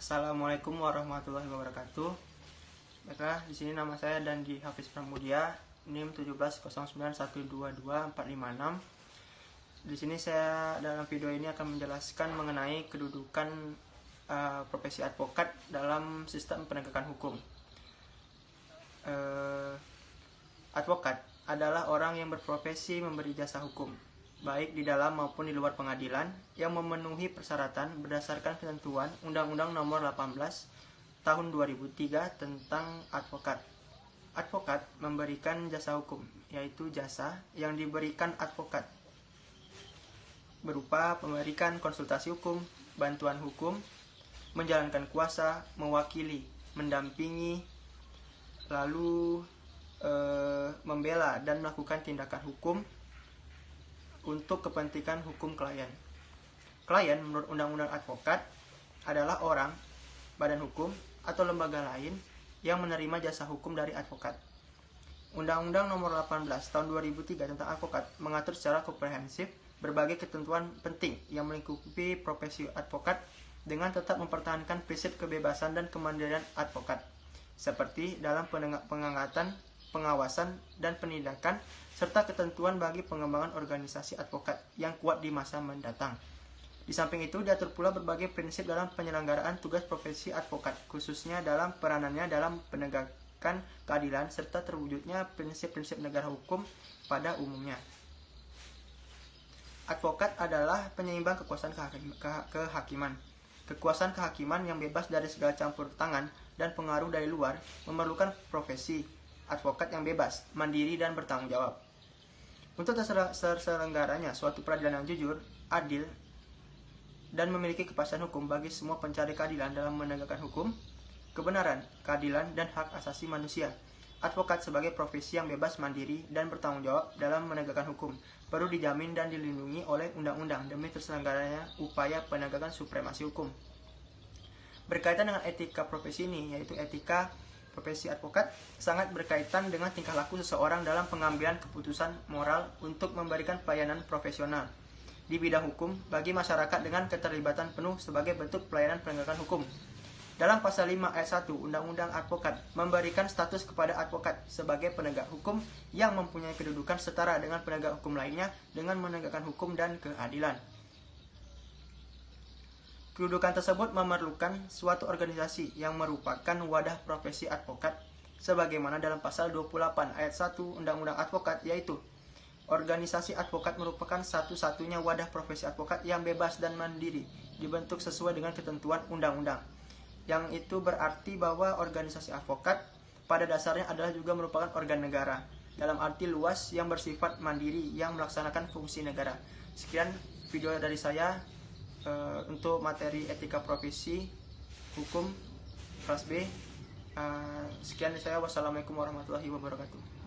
Assalamualaikum warahmatullahi wabarakatuh. Baiklah, di sini nama saya Dandi Hafiz Pramudia, NIM 170912245. Di sini saya dalam video ini akan menjelaskan mengenai kedudukan profesi advokat dalam sistem penegakan hukum. Advokat adalah orang yang berprofesi memberi jasa hukum, baik di dalam maupun di luar pengadilan, yang memenuhi persyaratan berdasarkan ketentuan Undang-Undang Nomor 18 Tahun 2003 tentang advokat. Advokat memberikan jasa hukum, yaitu jasa yang diberikan advokat berupa memberikan konsultasi hukum, bantuan hukum, menjalankan kuasa, mewakili, mendampingi, lalu membela dan melakukan tindakan hukum untuk kepentingan hukum klien. Klien menurut Undang-Undang Advokat adalah orang, badan hukum, atau lembaga lain yang menerima jasa hukum dari advokat. Undang-Undang Nomor 18 Tahun 2003 tentang advokat mengatur secara komprehensif berbagai ketentuan penting yang melingkupi profesi advokat dengan tetap mempertahankan prinsip kebebasan dan kemandirian advokat, seperti dalam pengangkatan, pengawasan, dan penindakan, serta ketentuan bagi pengembangan organisasi advokat yang kuat di masa mendatang. Di samping itu, diatur pula berbagai prinsip dalam penyelenggaraan tugas profesi advokat, khususnya dalam peranannya dalam penegakan keadilan, serta terwujudnya prinsip-prinsip negara hukum pada umumnya. Advokat adalah penyeimbang kekuasaan kehakiman. Kekuasaan kehakiman yang bebas dari segala campur tangan dan pengaruh dari luar memerlukan profesi advokat yang bebas, mandiri, dan bertanggung jawab. Untuk terselenggaranya suatu peradilan yang jujur, adil, dan memiliki kepastian hukum bagi semua pencari keadilan dalam menegakkan hukum, kebenaran, keadilan, dan hak asasi manusia, advokat sebagai profesi yang bebas, mandiri, dan bertanggung jawab dalam menegakkan hukum perlu dijamin dan dilindungi oleh undang-undang demi terselenggaranya upaya penegakan supremasi hukum. Berkaitan dengan etika profesi ini, yaitu etika profesi advokat sangat berkaitan dengan tingkah laku seseorang dalam pengambilan keputusan moral untuk memberikan pelayanan profesional di bidang hukum bagi masyarakat dengan keterlibatan penuh sebagai bentuk pelayanan penegakan hukum. Dalam pasal 5 ayat 1 Undang-Undang Advokat memberikan status kepada advokat sebagai penegak hukum yang mempunyai kedudukan setara dengan penegak hukum lainnya dengan menegakkan hukum dan keadilan. Kedudukan tersebut memerlukan suatu organisasi yang merupakan wadah profesi advokat sebagaimana dalam pasal 28 ayat 1 Undang-Undang Advokat, yaitu organisasi advokat merupakan satu-satunya wadah profesi advokat yang bebas dan mandiri dibentuk sesuai dengan ketentuan undang-undang. Yang itu berarti bahwa organisasi advokat pada dasarnya adalah juga merupakan organ negara dalam arti luas yang bersifat mandiri yang melaksanakan fungsi negara. Sekian video dari saya untuk materi etika profesi hukum kelas B. Sekian dari saya. Wassalamualaikum warahmatullahi wabarakatuh.